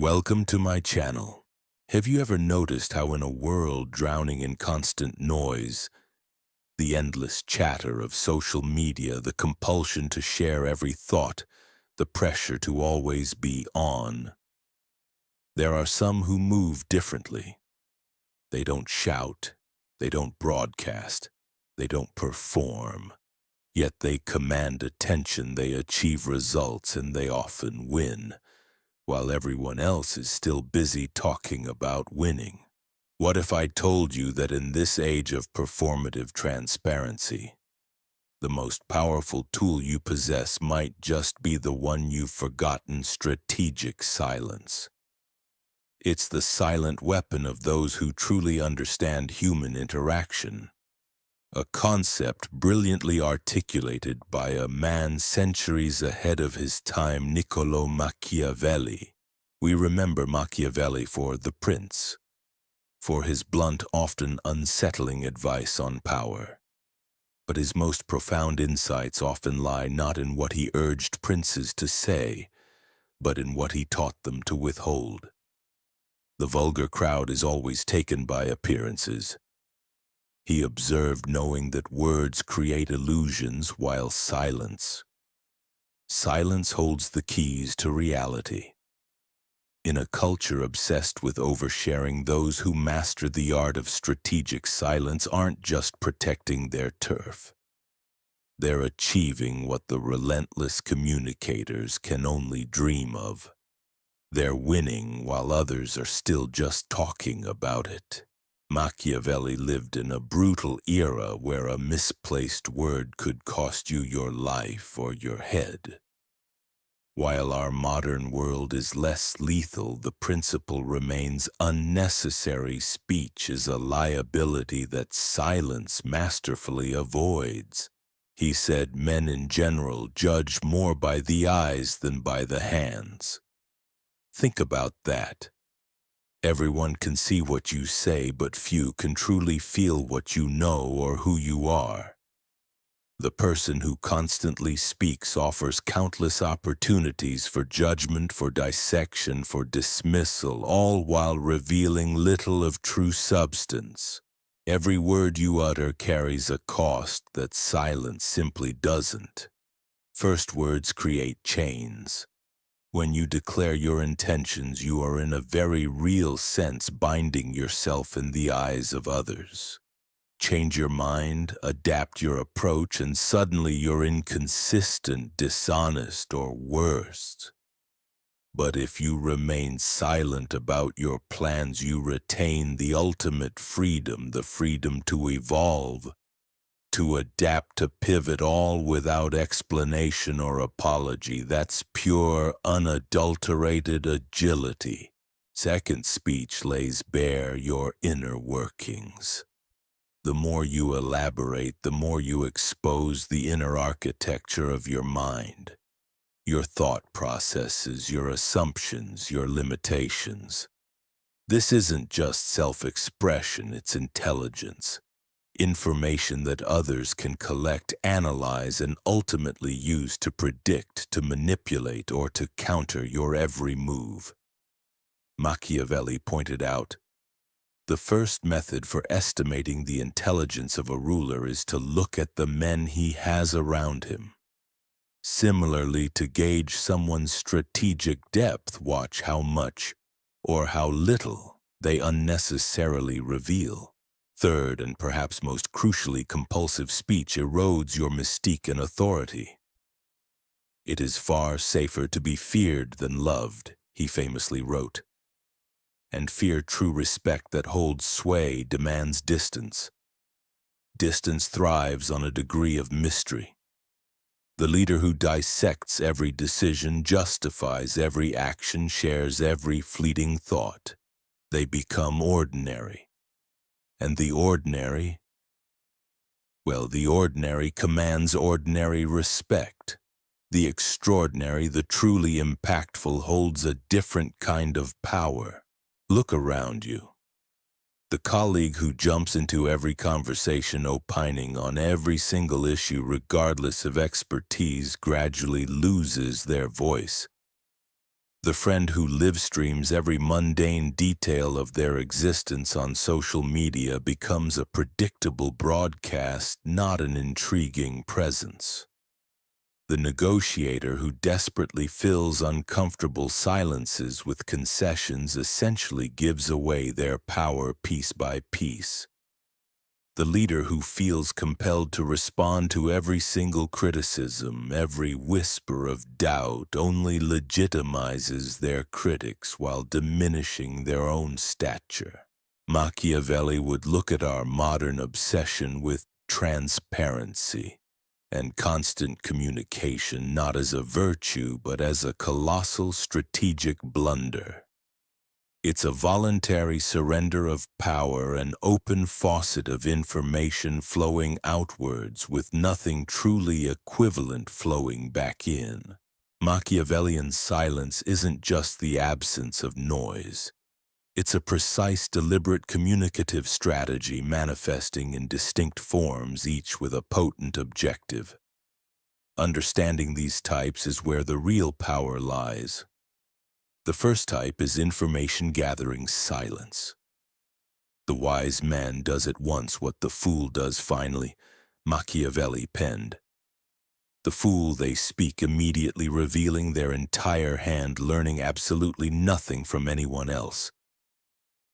Welcome to my channel. Have you ever noticed how in a world drowning in constant noise, the endless chatter of social media, the compulsion to share every thought, the pressure to always be on, there are some who move differently. They don't shout, they don't broadcast, they don't perform, yet they command attention, they achieve results, and they often win, while everyone else is still busy talking about winning. What if I told you that in this age of performative transparency, the most powerful tool you possess might just be the one you've forgotten: strategic silence? It's the silent weapon of those who truly understand human interaction, a concept brilliantly articulated by a man centuries ahead of his time, Niccolo Machiavelli. We remember Machiavelli for The Prince, for his blunt, often unsettling advice on power. But his most profound insights often lie not in what he urged princes to say, but in what he taught them to withhold. The vulgar crowd is always taken by appearances. He observed, knowing that words create illusions, while silence holds the keys to reality. In a culture obsessed with oversharing, those who master the art of strategic silence aren't just protecting their turf. They're achieving what the relentless communicators can only dream of. They're winning while others are still just talking about it. Machiavelli lived in a brutal era where a misplaced word could cost you your life or your head. While our modern world is less lethal, the principle remains: unnecessary speech is a liability that silence masterfully avoids. He said men in general judge more by the eyes than by the hands. Think about that. Everyone can see what you say, but few can truly feel what you know or who you are. The person who constantly speaks offers countless opportunities for judgment, for dissection, for dismissal, all while revealing little of true substance. Every word you utter carries a cost that silence simply doesn't. First words create chains. When you declare your intentions, you are in a very real sense binding yourself in the eyes of others. Change your mind, adapt your approach, and suddenly you're inconsistent, dishonest, or worse. But if you remain silent about your plans, you retain the ultimate freedom, the freedom to evolve, to adapt, to pivot, all without explanation or apology. That's pure, unadulterated agility. Second, speech lays bare your inner workings. The more you elaborate, the more you expose the inner architecture of your mind, your thought processes, your assumptions, your limitations. This isn't just self-expression, it's intelligence. Information that others can collect, analyze, and ultimately use to predict, to manipulate, or to counter your every move. Machiavelli pointed out, the first method for estimating the intelligence of a ruler is to look at the men he has around him. Similarly, to gauge someone's strategic depth, watch how much or how little they unnecessarily reveal. Third, and perhaps most crucially, compulsive speech erodes your mystique and authority. It is far safer to be feared than loved, he famously wrote. And fear, true respect that holds sway, demands distance. Distance thrives on a degree of mystery. The leader who dissects every decision, justifies every action, shares every fleeting thought. They become ordinary. And the ordinary commands ordinary respect. The extraordinary, the truly impactful, holds a different kind of power. Look around you. The colleague who jumps into every conversation, opining on every single issue regardless of expertise, gradually loses their voice. The friend who live streams every mundane detail of their existence on social media becomes a predictable broadcast, not an intriguing presence. The negotiator who desperately fills uncomfortable silences with concessions essentially gives away their power piece by piece. The leader who feels compelled to respond to every single criticism, every whisper of doubt, only legitimizes their critics while diminishing their own stature. Machiavelli would look at our modern obsession with transparency and constant communication not as a virtue but as a colossal strategic blunder. It's a voluntary surrender of power, an open faucet of information flowing outwards with nothing truly equivalent flowing back in. Machiavellian silence isn't just the absence of noise. It's a precise, deliberate communicative strategy manifesting in distinct forms, each with a potent objective. Understanding these types is where the real power lies. The first type is information-gathering silence. The wise man does at once what the fool does finally, Machiavelli penned. The fool they speak immediately, revealing their entire hand, learning absolutely nothing from anyone else.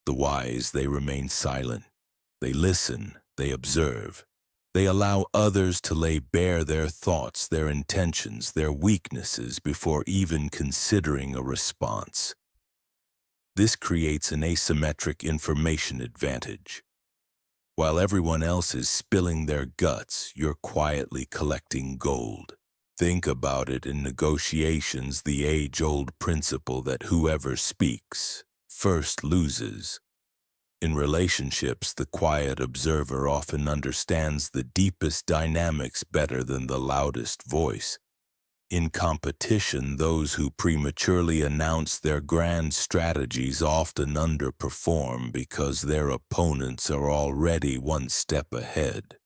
The wise, they remain silent. They listen, they observe. They allow others to lay bare their thoughts, their intentions, their weaknesses before even considering a response. This creates an asymmetric information advantage. While everyone else is spilling their guts, you're quietly collecting gold. Think about it in negotiations, the age-old principle that whoever speaks first loses. In relationships, the quiet observer often understands the deepest dynamics better than the loudest voice. In competition, those who prematurely announce their grand strategies often underperform because their opponents are already one step ahead.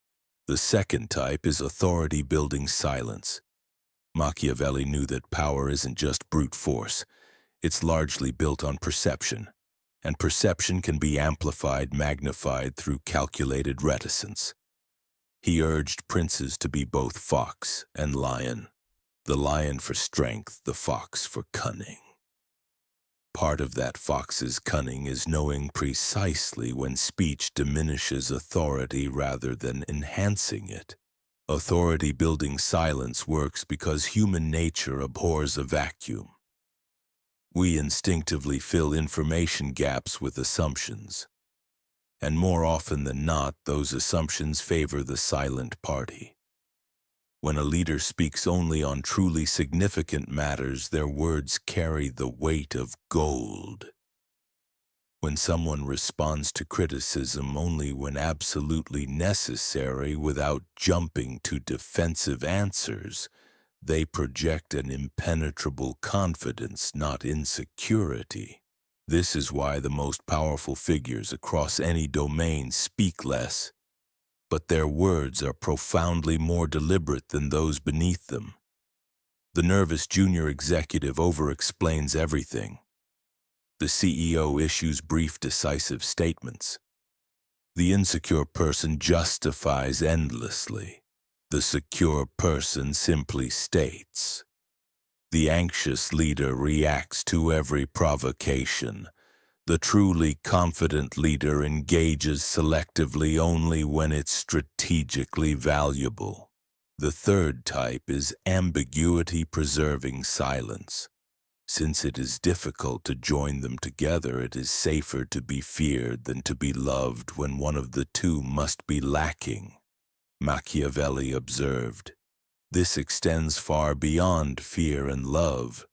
The second type is authority-building silence. Machiavelli knew that power isn't just brute force. It's largely built on perception. And perception can be amplified, magnified through calculated reticence. He urged princes to be both fox and lion, the lion for strength, the fox for cunning. Part of that fox's cunning is knowing precisely when speech diminishes authority rather than enhancing it. Authority-building silence works because human nature abhors a vacuum. We instinctively fill information gaps with assumptions. And more often than not, those assumptions favor the silent party. When a leader speaks only on truly significant matters, their words carry the weight of gold. When someone responds to criticism only when absolutely necessary without jumping to defensive answers, they project an impenetrable confidence, not insecurity. This is why the most powerful figures across any domain speak less, but their words are profoundly more deliberate than those beneath them. The nervous junior executive over-explains everything. The CEO issues brief, decisive statements. The insecure person justifies endlessly. The secure person simply states. The anxious leader reacts to every provocation. The truly confident leader engages selectively only when it's strategically valuable. The third type is ambiguity-preserving silence. Since it is difficult to join them together, it is safer to be feared than to be loved when one of the two must be lacking. Machiavelli observed, "This extends far beyond fear and love.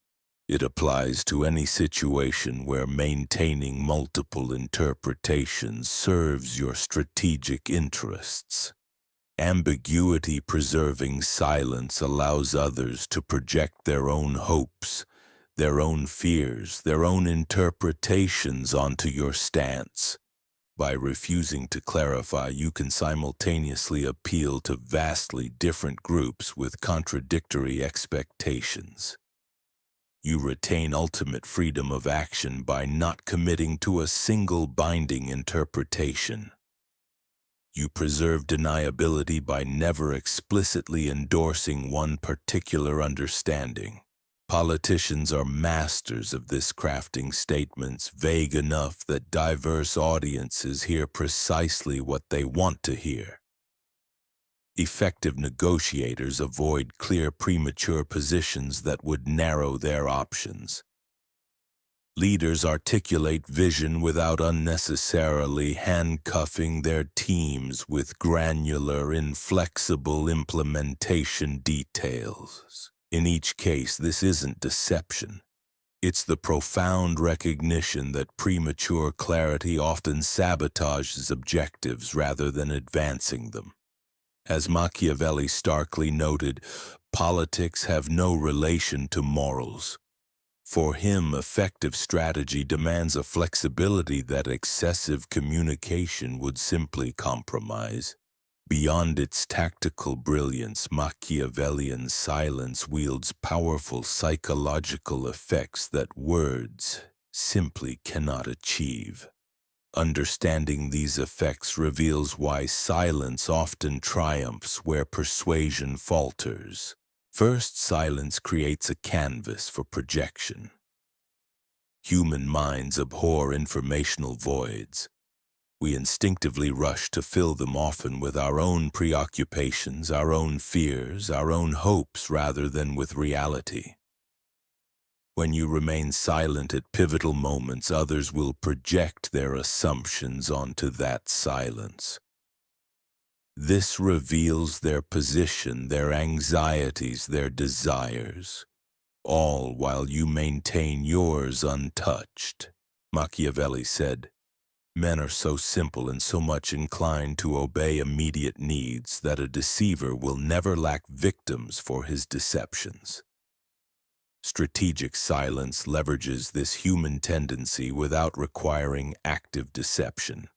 It applies to any situation where maintaining multiple interpretations serves your strategic interests. Ambiguity-preserving silence allows others to project their own hopes, their own fears, their own interpretations onto your stance. By refusing to clarify, you can simultaneously appeal to vastly different groups with contradictory expectations." You retain ultimate freedom of action by not committing to a single binding interpretation. You preserve deniability by never explicitly endorsing one particular understanding. Politicians are masters of this, crafting statements vague enough that diverse audiences hear precisely what they want to hear. Effective negotiators avoid clear premature positions that would narrow their options. Leaders articulate vision without unnecessarily handcuffing their teams with granular, inflexible implementation details. In each case, this isn't deception. It's the profound recognition that premature clarity often sabotages objectives rather than advancing them. As Machiavelli starkly noted, politics have no relation to morals. For him, effective strategy demands a flexibility that excessive communication would simply compromise. Beyond its tactical brilliance, Machiavellian silence wields powerful psychological effects that words simply cannot achieve. Understanding these effects reveals why silence often triumphs where persuasion falters. First, silence creates a canvas for projection. Human minds abhor informational voids. We instinctively rush to fill them, often with our own preoccupations, our own fears, our own hopes, rather than with reality. When you remain silent at pivotal moments, others will project their assumptions onto that silence. This reveals their position, their anxieties, their desires, all while you maintain yours untouched. Machiavelli said, "Men are so simple and so much inclined to obey immediate needs that a deceiver will never lack victims for his deceptions." Strategic silence leverages this human tendency without requiring active deception.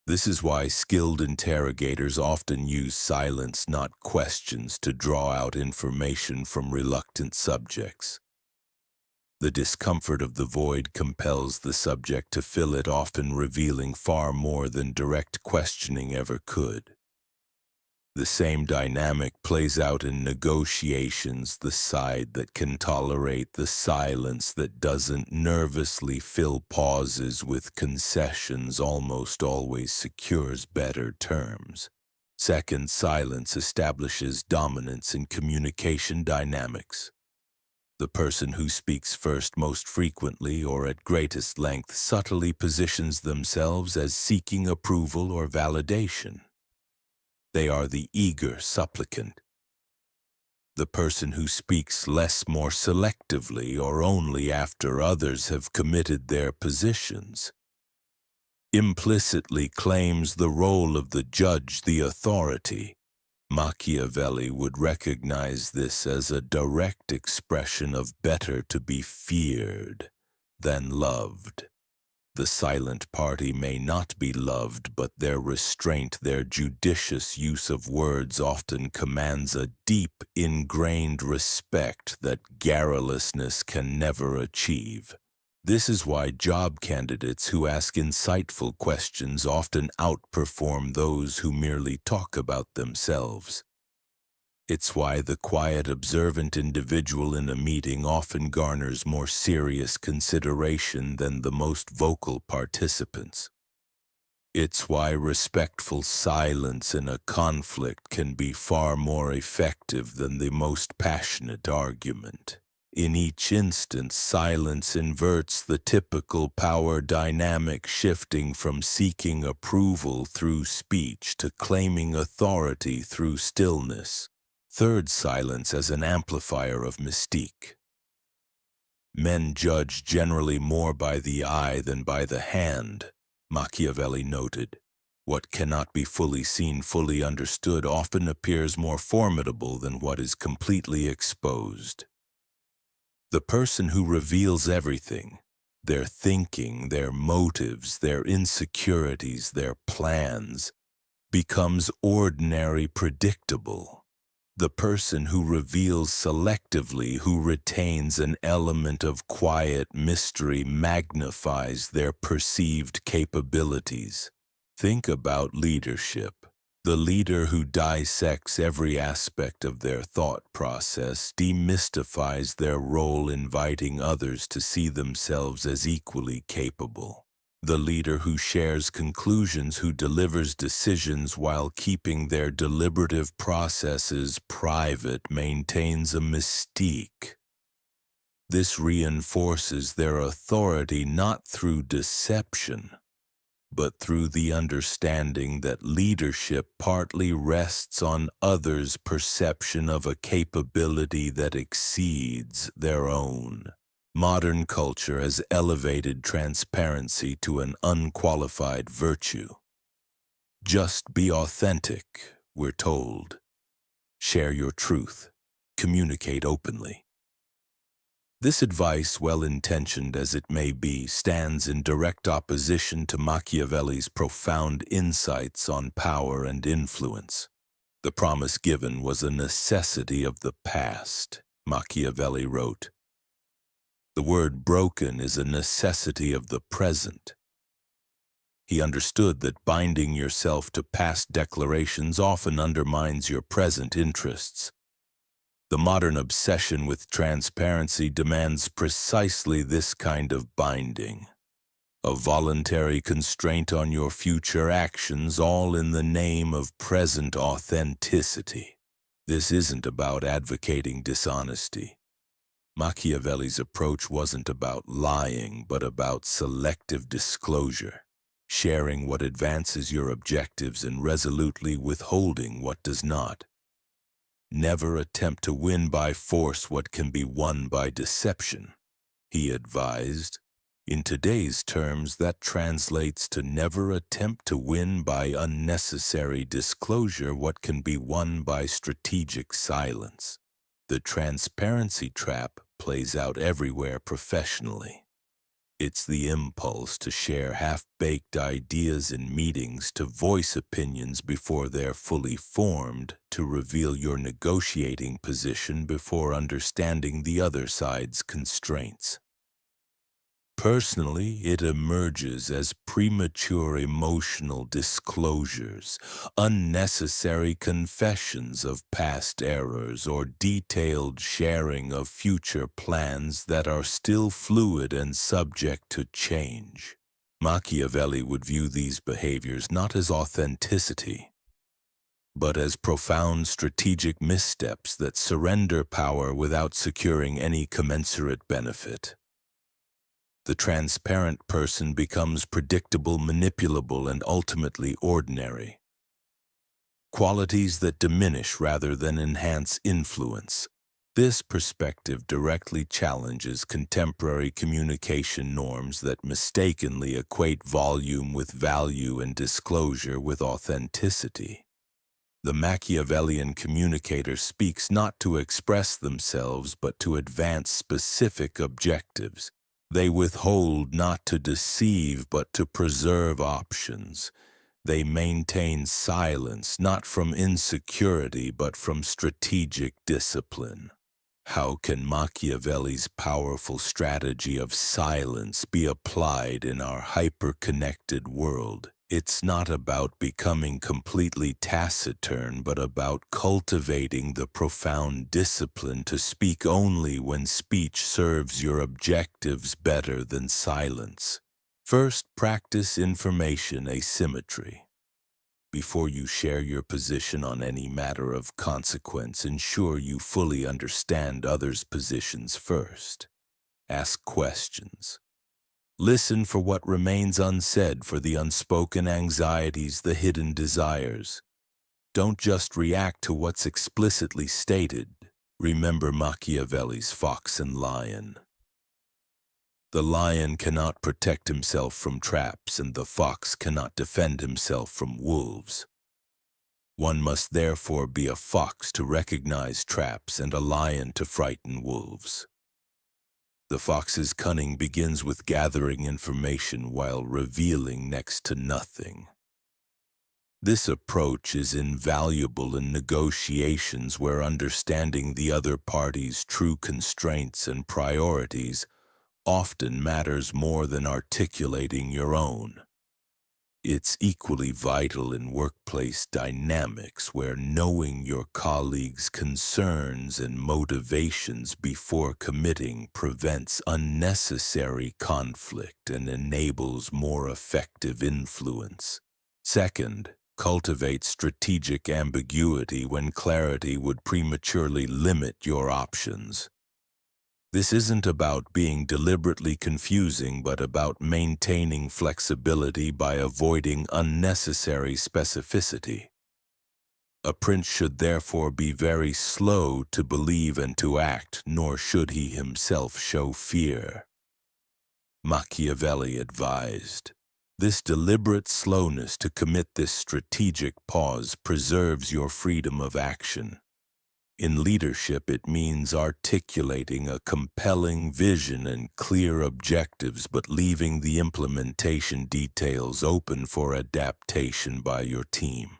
This is why skilled interrogators often use silence, not questions, to draw out information from reluctant subjects. The discomfort of the void compels the subject to fill it, often revealing far more than direct questioning ever could. The same dynamic plays out in negotiations. The side that can tolerate the silence, that doesn't nervously fill pauses with concessions, almost always secures better terms. Second, silence establishes dominance in communication dynamics. The person who speaks first, most frequently, or at greatest length, subtly positions themselves as seeking approval or validation. They are the eager supplicant. The person who speaks less, more selectively, or only after others have committed their positions, implicitly claims the role of the judge, the authority. Machiavelli would recognize this as a direct expression of better to be feared than loved. The silent party may not be loved, but their restraint, their judicious use of words often commands a deep, ingrained respect that garrulousness can never achieve. This is why job candidates who ask insightful questions often outperform those who merely talk about themselves. It's why the quiet, observant individual in a meeting often garners more serious consideration than the most vocal participants. It's why respectful silence in a conflict can be far more effective than the most passionate argument. In each instance, silence inverts the typical power dynamic, shifting from seeking approval through speech to claiming authority through stillness. Third, silence as an amplifier of mystique. Men judge generally more by the eye than by the hand, Machiavelli noted. What cannot be fully seen, fully understood, often appears more formidable than what is completely exposed. The person who reveals everything, their thinking, their motives, their insecurities, their plans, becomes ordinary, predictable. The person who reveals selectively, who retains an element of quiet mystery, magnifies their perceived capabilities. Think about leadership. The leader who dissects every aspect of their thought process demystifies their role, inviting others to see themselves as equally capable. The leader who shares conclusions, who delivers decisions while keeping their deliberative processes private, maintains a mystique. This reinforces their authority not through deception, but through the understanding that leadership partly rests on others' perception of a capability that exceeds their own. Modern culture has elevated transparency to an unqualified virtue. Just be authentic, we're told. Share your truth. Communicate openly. This advice, well-intentioned as it may be, stands in direct opposition to Machiavelli's profound insights on power and influence. The promise given was a necessity of the past, Machiavelli wrote. The word broken is a necessity of the present. He understood that binding yourself to past declarations often undermines your present interests. The modern obsession with transparency demands precisely this kind of binding, a voluntary constraint on your future actions, all in the name of present authenticity. This isn't about advocating dishonesty. Machiavelli's approach wasn't about lying, but about selective disclosure, sharing what advances your objectives and resolutely withholding what does not. Never attempt to win by force what can be won by deception, he advised. In today's terms, that translates to never attempt to win by unnecessary disclosure what can be won by strategic silence. The transparency trap plays out everywhere professionally. It's the impulse to share half-baked ideas in meetings, to voice opinions before they're fully formed, to reveal your negotiating position before understanding the other side's constraints. Personally, it emerges as premature emotional disclosures, unnecessary confessions of past errors, or detailed sharing of future plans that are still fluid and subject to change. Machiavelli would view these behaviors not as authenticity, but as profound strategic missteps that surrender power without securing any commensurate benefit. The transparent person becomes predictable, manipulable, and ultimately ordinary. Qualities that diminish rather than enhance influence. This perspective directly challenges contemporary communication norms that mistakenly equate volume with value and disclosure with authenticity. The Machiavellian communicator speaks not to express themselves but to advance specific objectives. They withhold not to deceive but to preserve options. They maintain silence not from insecurity but from strategic discipline. How can Machiavelli's powerful strategy of silence be applied in our hyper-connected world? It's not about becoming completely taciturn, but about cultivating the profound discipline to speak only when speech serves your objectives better than silence. First, practice information asymmetry. Before you share your position on any matter of consequence, ensure you fully understand others' positions first. Ask questions. Listen for what remains unsaid, for the unspoken anxieties, the hidden desires. Don't just react to what's explicitly stated. Remember Machiavelli's fox and lion. The lion cannot protect himself from traps, and the fox cannot defend himself from wolves. One must therefore be a fox to recognize traps and a lion to frighten wolves. The fox's cunning begins with gathering information while revealing next to nothing. This approach is invaluable in negotiations where understanding the other party's true constraints and priorities often matters more than articulating your own. It's equally vital in workplace dynamics where knowing your colleagues' concerns and motivations before committing prevents unnecessary conflict and enables more effective influence. Second, cultivate strategic ambiguity when clarity would prematurely limit your options. This isn't about being deliberately confusing, but about maintaining flexibility by avoiding unnecessary specificity. A prince should therefore be very slow to believe and to act, nor should he himself show fear. Machiavelli advised, "This deliberate slowness to commit this strategic pause preserves your freedom of action." In leadership, it means articulating a compelling vision and clear objectives, but leaving the implementation details open for adaptation by your team.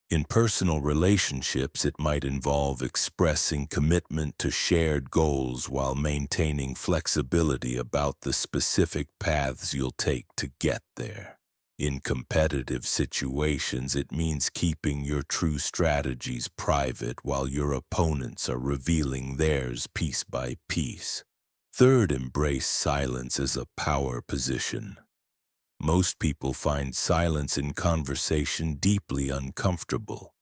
In personal relationships, it might involve expressing commitment to shared goals while maintaining flexibility about the specific paths you'll take to get there. In competitive situations, it means keeping your true strategies private while your opponents are revealing theirs piece by piece. Third, embrace silence as a power position. Most people find silence in conversation deeply uncomfortable.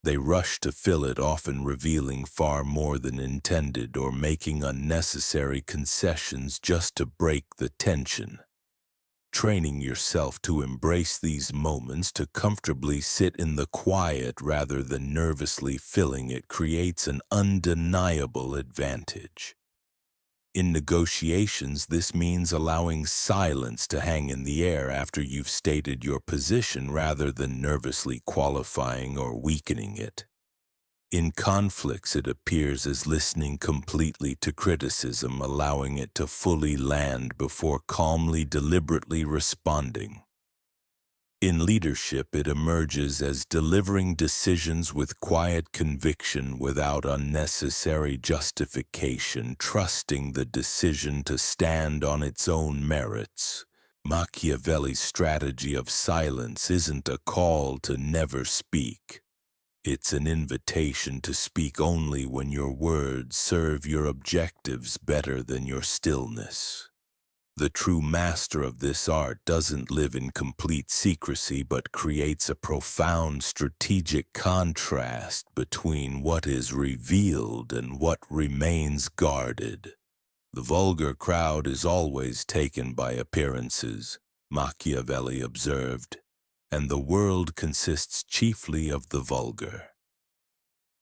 They rush to fill it, often revealing far more than intended or making unnecessary concessions just to break the tension. Training yourself to embrace these moments, to comfortably sit in the quiet rather than nervously filling it, creates an undeniable advantage. In negotiations, this means allowing silence to hang in the air after you've stated your position rather than nervously qualifying or weakening it. In conflicts, it appears as listening completely to criticism, allowing it to fully land before calmly, deliberately responding. In leadership, it emerges as delivering decisions with quiet conviction without unnecessary justification, trusting the decision to stand on its own merits. Machiavelli's strategy of silence isn't a call to never speak. It's an invitation to speak only when your words serve your objectives better than your stillness. The true master of this art doesn't live in complete secrecy, but creates a profound strategic contrast between what is revealed and what remains guarded. The vulgar crowd is always taken by appearances, Machiavelli observed, and the world consists chiefly of the vulgar.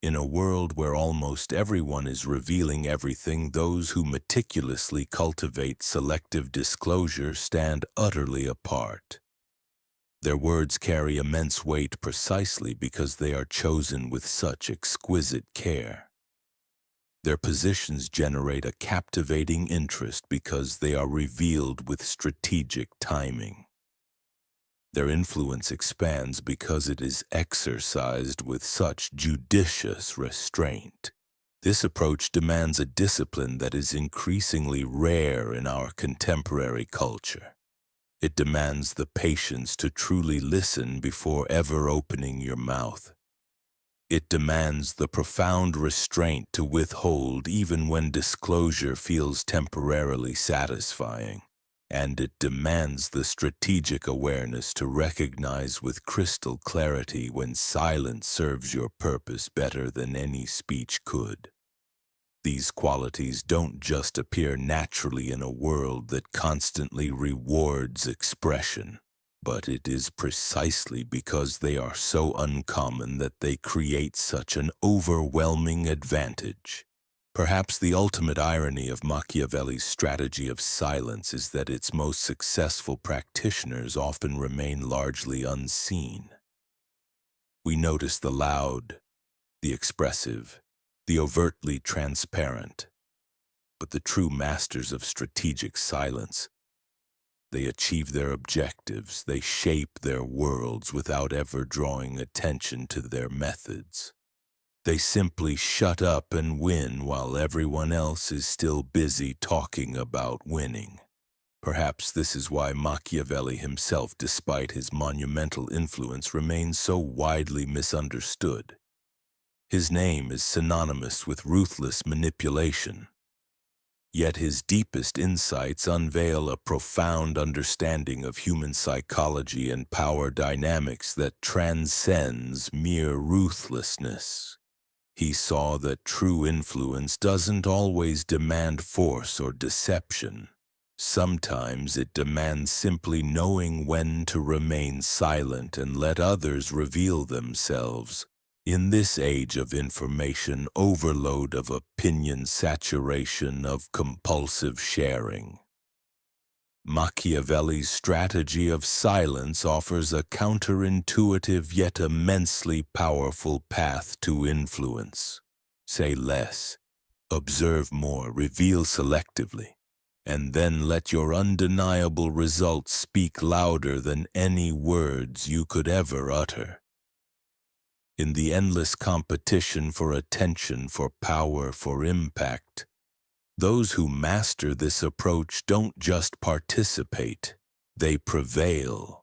In a world where almost everyone is revealing everything, those who meticulously cultivate selective disclosure stand utterly apart. Their words carry immense weight precisely because they are chosen with such exquisite care. Their positions generate a captivating interest because they are revealed with strategic timing. Their influence expands because it is exercised with such judicious restraint. This approach demands a discipline that is increasingly rare in our contemporary culture. It demands the patience to truly listen before ever opening your mouth. It demands the profound restraint to withhold even when disclosure feels temporarily satisfying. And it demands the strategic awareness to recognize with crystal clarity when silence serves your purpose better than any speech could. These qualities don't just appear naturally in a world that constantly rewards expression, but it is precisely because they are so uncommon that they create such an overwhelming advantage. Perhaps the ultimate irony of Machiavelli's strategy of silence is that its most successful practitioners often remain largely unseen. We notice the loud, the expressive, the overtly transparent, but the true masters of strategic silence They achieve their objectives. They shape their worlds without ever drawing attention to their methods. They simply shut up and win while everyone else is still busy talking about winning. Perhaps this is why Machiavelli himself, despite his monumental influence, remains so widely misunderstood. His name is synonymous with ruthless manipulation. Yet his deepest insights unveil a profound understanding of human psychology and power dynamics that transcends mere ruthlessness. He saw that true influence doesn't always demand force or deception. Sometimes it demands simply knowing when to remain silent and let others reveal themselves. In this age of information overload, of opinion saturation, of compulsive sharing, Machiavelli's strategy of silence offers a counterintuitive yet immensely powerful path to influence. Say less, observe more, reveal selectively, and then let your undeniable results speak louder than any words you could ever utter. In the endless competition for attention, for power, for impact, those who master this approach don't just participate, they prevail.